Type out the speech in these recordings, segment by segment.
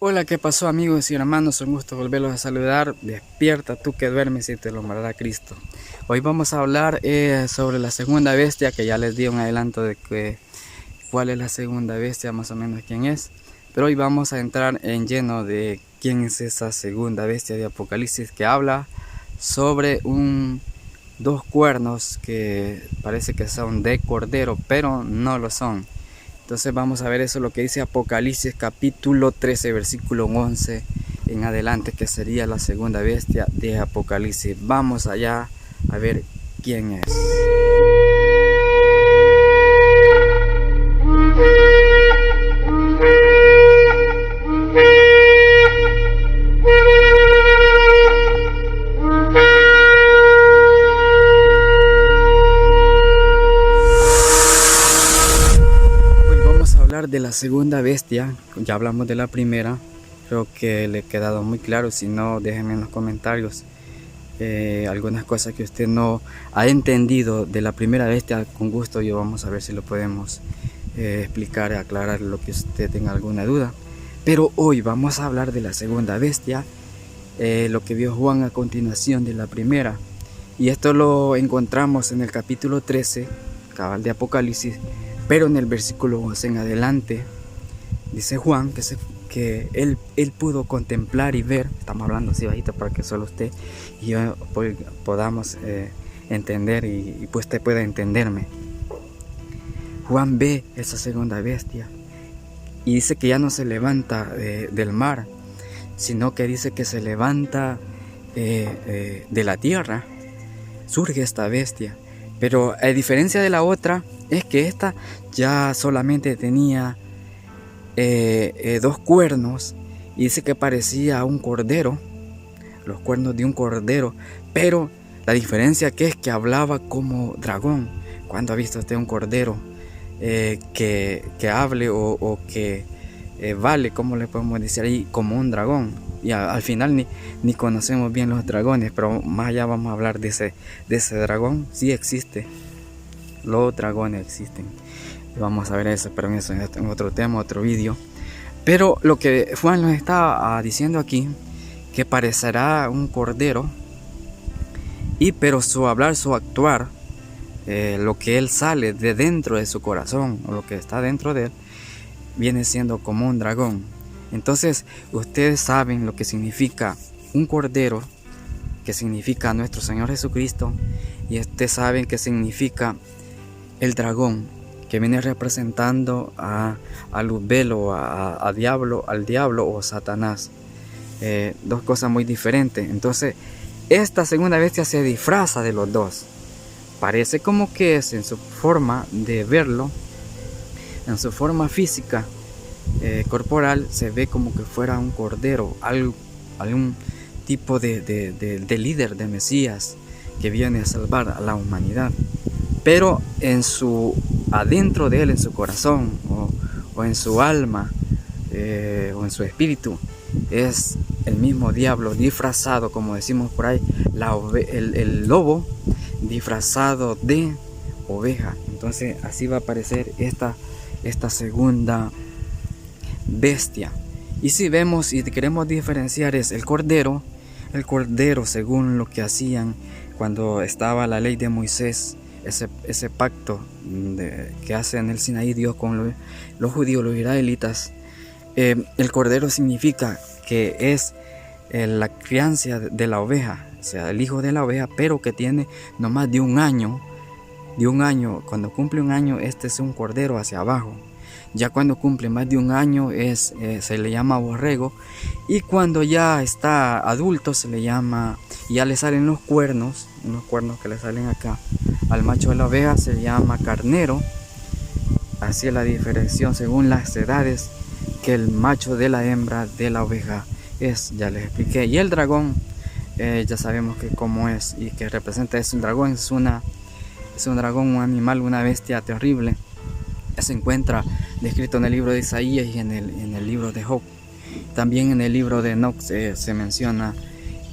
Hola, ¿qué pasó amigos y hermanos? Un gusto volverlos a saludar. Despierta tú que duermes y te lo mandará Cristo. Hoy vamos a hablar sobre la segunda bestia, que ya les di un adelanto de cuál es la segunda bestia, más o menos quién es. Pero hoy vamos a entrar en lleno de quién es esa segunda bestia de Apocalipsis, que habla sobre dos cuernos que parece que son de cordero, pero no lo son. Entonces vamos a ver eso, lo que dice Apocalipsis capítulo 13, versículo 11 en adelante, que sería la segunda bestia de Apocalipsis. Vamos allá a ver quién es. De la segunda bestia, ya hablamos de la primera, creo que le he quedado muy claro. Si no, déjenme en los comentarios algunas cosas que usted no ha entendido de la primera bestia. Con gusto yo vamos a ver si lo podemos explicar, aclarar lo que usted tenga alguna duda. Pero hoy vamos a hablar de la segunda bestia, lo que vio Juan a continuación de la primera, y esto lo encontramos en el capítulo 13 cabal de Apocalipsis, pero en el versículo 11 en adelante dice Juan que él pudo contemplar y ver. Estamos hablando así bajito para que solo usted y yo podamos entender y pues usted pueda entenderme. Juan ve esa segunda bestia y dice que ya no se levanta del mar, sino que dice que se levanta de la tierra. Surge esta bestia, pero a diferencia de la otra, es que esta ya solamente tenía dos cuernos, y dice que parecía un cordero, los cuernos de un cordero, pero la diferencia que es que hablaba como dragón. ¿Cuándo ha visto usted un cordero que hable o que vale, como le podemos decir ahí, como un dragón? Y al final ni conocemos bien los dragones, pero más allá vamos a hablar de ese dragón. Sí existe, los dragones existen. Vamos a ver eso, pero eso en otro tema, otro vídeo. Pero lo que Juan nos está diciendo aquí, que parecerá un cordero, pero su hablar, su actuar, lo que él sale de dentro de su corazón, o lo que está dentro de él, viene siendo como un dragón. Entonces ustedes saben lo que significa un cordero, que significa nuestro Señor Jesucristo, y ustedes saben que significa el dragón, que viene representando a Luzbel, al diablo o Satanás. Dos cosas muy diferentes. Entonces esta segunda bestia se disfraza de los dos. Parece como que es, en su forma de verlo, en su forma física, corporal, se ve como que fuera un cordero, algún tipo de líder, de Mesías, que viene a salvar a la humanidad. Pero adentro de él, en su corazón o en su alma o en su espíritu, es el mismo diablo disfrazado, como decimos por ahí, el lobo disfrazado de oveja. Entonces así va a aparecer esta segunda bestia. Y si vemos y queremos diferenciar, es el cordero, según lo que hacían cuando estaba la ley de Moisés, ese pacto que hace en el Sinaí Dios con los judíos, los israelitas. El cordero significa que es la crianza de la oveja, o sea, el hijo de la oveja, pero que tiene no más de un año. Cuando cumple un año, este es un cordero hacia abajo. Ya cuando cumple más de un año se le llama borrego, y cuando ya está adulto se le llama, ya le salen unos cuernos que le salen acá al macho de la oveja, se llama carnero. Así es la diferencia según las edades que el macho de la hembra de la oveja es, ya les expliqué. Y el dragón, ya sabemos que cómo es y que representa, es un dragón, es un dragón, un animal, una bestia terrible. Se encuentra descrito en el libro de Isaías y en el libro de Job. También en el libro de Enoch se menciona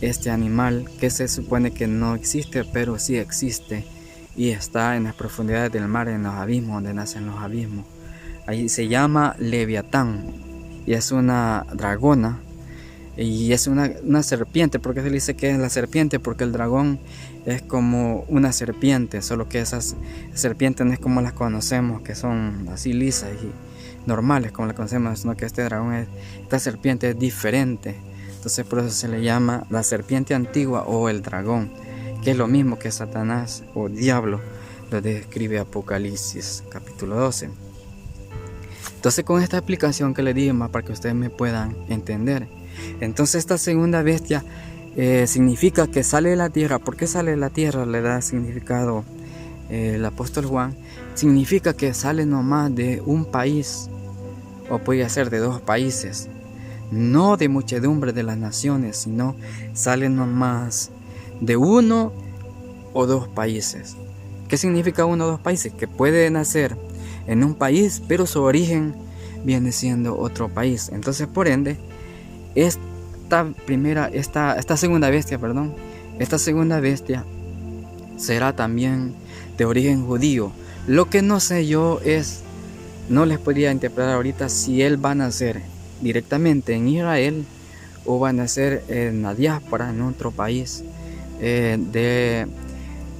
este animal, que se supone que no existe, pero sí existe, y está en las profundidades del mar, en los abismos, donde nacen los abismos. Ahí se llama Leviatán, y es una dragona. Y es una serpiente. ¿Por qué se le dice que es la serpiente? Porque el dragón es como una serpiente, solo que esas serpientes no es como las conocemos, que son así lisas y normales como las conocemos, sino que esta serpiente es diferente. Entonces por eso se le llama la serpiente antigua o el dragón, que es lo mismo que Satanás o diablo, lo describe Apocalipsis capítulo 12. Entonces con esta explicación que le di más para que ustedes me puedan entender. Entonces esta segunda bestia significa que sale de la tierra. ¿Por qué sale de la tierra? Le da significado el apóstol Juan. Significa que sale nomás de un país, o puede ser de dos países, no de muchedumbre de las naciones, sino sale nomás de uno o dos países. ¿Qué significa uno o dos países? Que puede nacer en un país, pero su origen viene siendo otro país. Entonces por ende esta segunda bestia será también de origen judío. Lo que no sé yo no les podría interpretar ahorita si él va a nacer directamente en Israel o va a nacer en la diáspora, en otro país de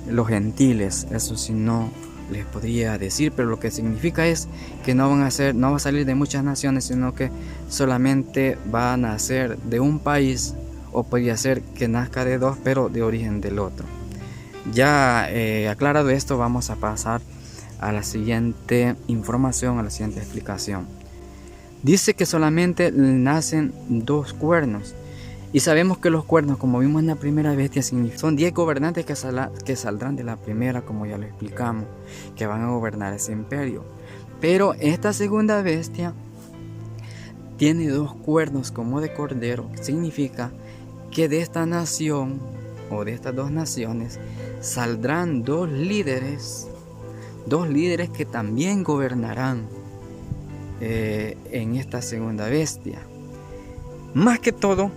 los gentiles. Eso sí no les podría decir, pero lo que significa es que no va a salir de muchas naciones, sino que solamente va a nacer de un país, o podría ser que nazca de dos, pero de origen del otro. Ya aclarado esto, vamos a pasar a la siguiente información, a la siguiente explicación. Dice que solamente nacen dos cuernos. Y sabemos que los cuernos, como vimos en la primera bestia, son 10 gobernantes que saldrán de la primera, como ya lo explicamos, que van a gobernar ese imperio. Pero esta segunda bestia tiene dos cuernos como de cordero, que significa que de esta nación, o de estas dos naciones, saldrán dos líderes que también gobernarán en esta segunda bestia. Más que todo,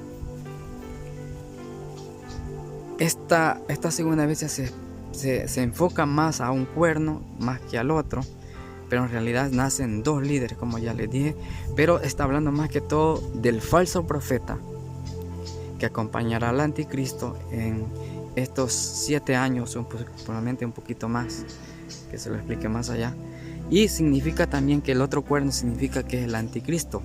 esta segunda bestia se enfoca más a un cuerno más que al otro, pero en realidad nacen dos líderes, como ya les dije, pero está hablando más que todo del falso profeta que acompañará al anticristo en estos 7 años, probablemente un poquito más, que se lo explique más allá. Y significa también que el otro cuerno significa que es el anticristo.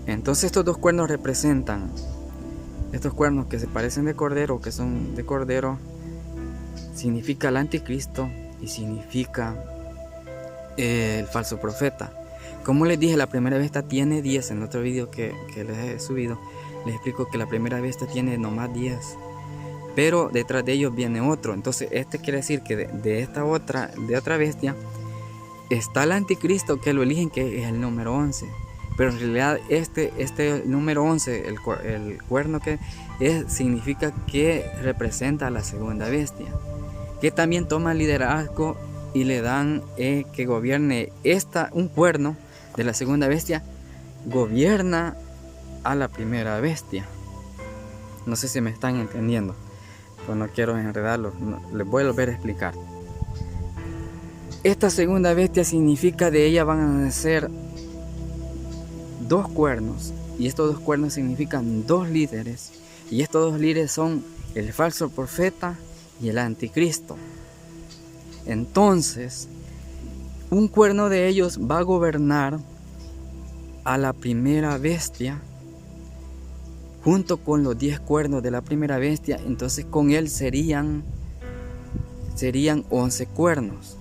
Entonces estos dos cuernos representan, estos cuernos que se parecen de cordero, que son de cordero, significa el anticristo y significa el falso profeta. Como les dije, la primera bestia tiene 10. En otro video que les he subido, les explico que la primera bestia tiene nomás 10, pero detrás de ellos viene otro. Entonces quiere decir que de otra bestia está el anticristo, que lo eligen, que es el número 11. Pero en realidad este número 11, el cuerno que es, significa que representa a la segunda bestia, que también toma liderazgo y le dan que gobierne un cuerno de la segunda bestia, gobierna a la primera bestia. No sé si me están entendiendo, pues no quiero enredarlos, les voy a volver a explicar. Esta segunda bestia significa de ella van a nacer dos cuernos, y estos dos cuernos significan dos líderes, y estos dos líderes son el falso profeta y el anticristo. Entonces un cuerno de ellos va a gobernar a la primera bestia junto con los 10 cuernos de la primera bestia. Entonces con él serían 11 cuernos.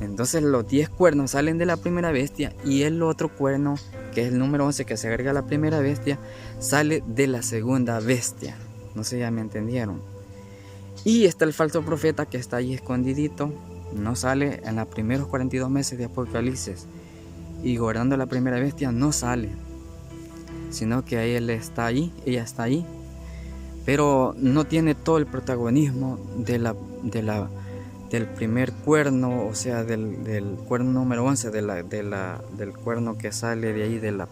Entonces los 10 cuernos salen de la primera bestia, y el otro cuerno, que es el número 11 que se agrega a la primera bestia, sale de la segunda bestia. No sé, ya me entendieron. Y está el falso profeta, que está ahí escondidito, no sale en los primeros 42 meses de Apocalipsis, y gobernando la primera bestia no sale, sino que ella está ahí, pero no tiene todo el protagonismo del primer cuerno, o sea, del cuerno número 11, del cuerno que sale de ahí de la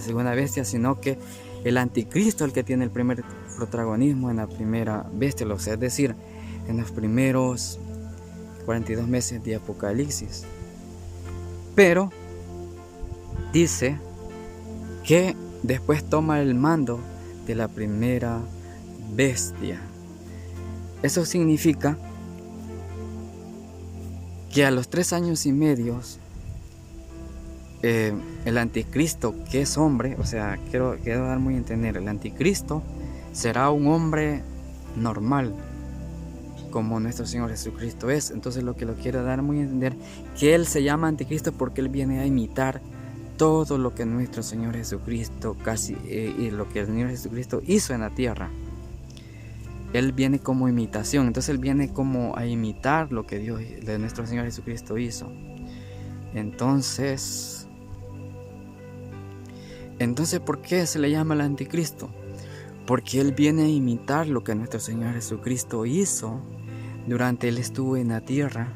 segunda bestia, sino que el anticristo es el que tiene el primer protagonismo en la primera bestia, o sea, es decir, en los primeros 42 meses de Apocalipsis. Pero dice que después toma el mando de la primera bestia. Eso significa que a los 3 años y medio el anticristo, que es hombre, o sea, quiero dar muy a entender, el anticristo será un hombre normal, como nuestro Señor Jesucristo es. Entonces lo quiero dar muy a entender, que Él se llama anticristo porque Él viene a imitar todo lo que nuestro Señor Jesucristo y lo que el Señor Jesucristo hizo en la tierra. Él viene como imitación, entonces Él viene como a imitar lo que nuestro Señor Jesucristo hizo. Entonces, ¿por qué se le llama el anticristo? Porque Él viene a imitar lo que nuestro Señor Jesucristo hizo durante Él estuvo en la tierra.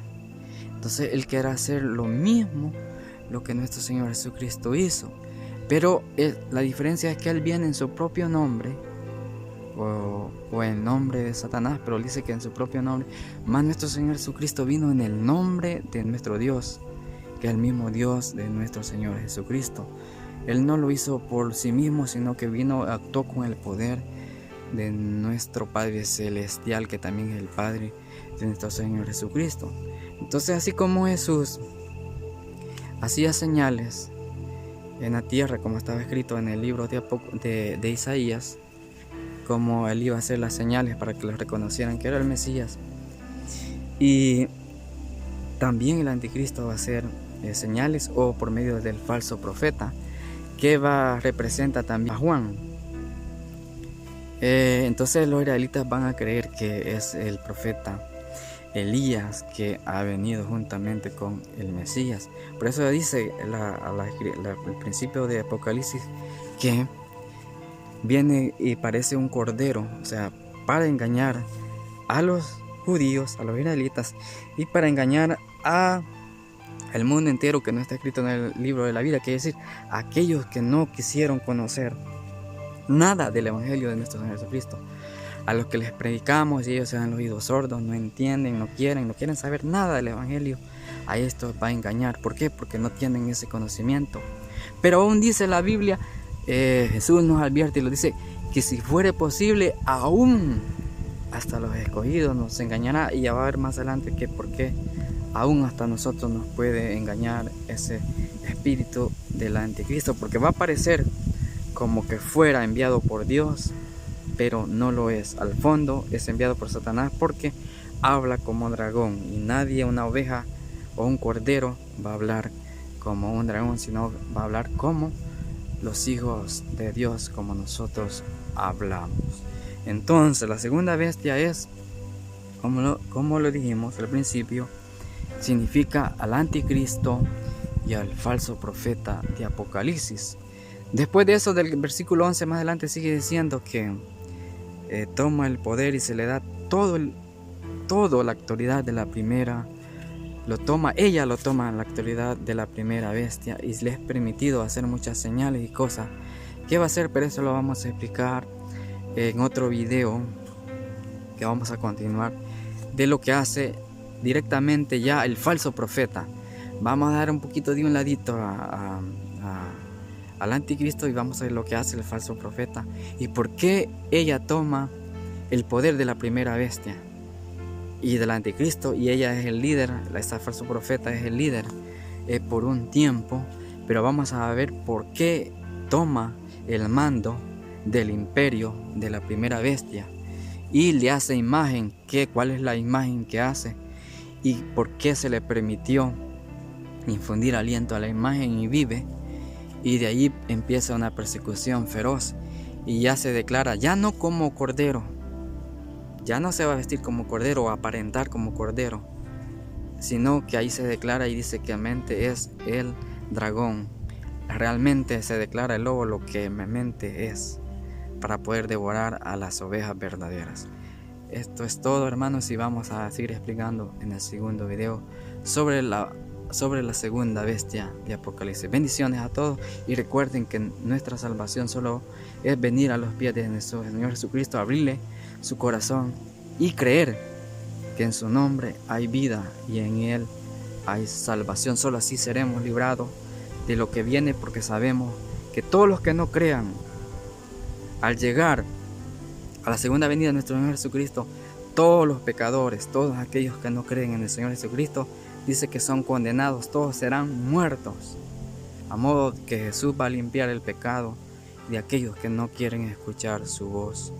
Entonces Él quiere hacer lo mismo, lo que nuestro Señor Jesucristo hizo. Pero la diferencia es que Él viene en su propio nombre, o en nombre de Satanás, pero Él dice que en su propio nombre. Más nuestro Señor Jesucristo vino en el nombre de nuestro Dios, que es el mismo Dios de nuestro Señor Jesucristo. Él no lo hizo por sí mismo, sino que actuó con el poder de nuestro Padre Celestial, que también es el Padre de nuestro Señor Jesucristo. Entonces, así como Jesús hacía señales en la tierra, como estaba escrito en el libro de Isaías, como Él iba a hacer las señales para que los reconocieran que era el Mesías, y también el anticristo va a hacer señales o por medio del falso profeta, que representa también a Juan. Entonces los israelitas van a creer que es el profeta Elías que ha venido juntamente con el Mesías. Por eso dice el principio de Apocalipsis que viene y parece un cordero, o sea, para engañar a los judíos, a los israelitas, y para engañar al mundo entero, que no está escrito en el libro de la vida, quiere decir aquellos que no quisieron conocer nada del evangelio de nuestro Señor Jesucristo, a los que les predicamos y ellos se han oídos sordos, no entienden, no quieren saber nada del evangelio. A esto va a engañar. ¿Por qué? Porque no tienen ese conocimiento. Pero aún dice la Biblia, Jesús nos advierte y lo dice, que si fuere posible, aún hasta los escogidos nos engañará. Y ya va a ver más adelante que por qué aún hasta nosotros nos puede engañar ese espíritu del anticristo, porque va a parecer como que fuera enviado por Dios, pero no lo es. Al fondo es enviado por Satanás, porque habla como dragón, y nadie, una oveja o un cordero, va a hablar como un dragón, sino va a hablar como los hijos de Dios, como nosotros hablamos. Entonces la segunda bestia es, como lo dijimos al principio, significa al anticristo y al falso profeta de Apocalipsis. Después de eso, del versículo 11 más adelante sigue diciendo que toma el poder y se le da todo la autoridad de la primera. Ella lo toma la autoridad de la primera bestia, y le es permitido hacer muchas señales y cosas que va a hacer, pero eso lo vamos a explicar en otro video que vamos a continuar, de lo que hace directamente ya el falso profeta. Vamos a dar un poquito de un ladito al anticristo y vamos a ver lo que hace el falso profeta y por qué ella toma el poder de la primera bestia y del anticristo, y ella es el líder. Esta falso profeta es el líder por un tiempo, pero vamos a ver por qué toma el mando del imperio de la primera bestia y le hace imagen. ¿Cuál es la imagen que hace? Y por qué se le permitió infundir aliento a la imagen y vive. Y de ahí empieza una persecución feroz, y ya se declara ya no como cordero, ya no se va a vestir como cordero o aparentar como cordero, sino que ahí se declara y dice que realmente es el dragón. Realmente se declara el lobo lo que realmente es, para poder devorar a las ovejas verdaderas. Esto es todo, hermanos, y vamos a seguir explicando en el segundo video sobre la segunda bestia de Apocalipsis. Bendiciones a todos, y recuerden que nuestra salvación solo es venir a los pies de nuestro Señor Jesucristo, abrirle su corazón y creer que en su nombre hay vida y en Él hay salvación. Solo así seremos librados de lo que viene, porque sabemos que todos los que no crean, al llegar a la segunda venida de nuestro Señor Jesucristo, todos los pecadores, todos aquellos que no creen en el Señor Jesucristo, dice que son condenados, todos serán muertos. A modo que Jesús va a limpiar el pecado de aquellos que no quieren escuchar su voz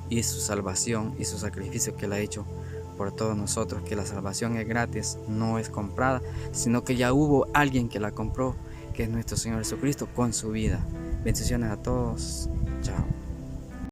y su salvación y su sacrificio que Él ha hecho por todos nosotros, que la salvación es gratis, no es comprada, sino que ya hubo alguien que la compró, que es nuestro Señor Jesucristo con su vida. Bendiciones a todos. Chao.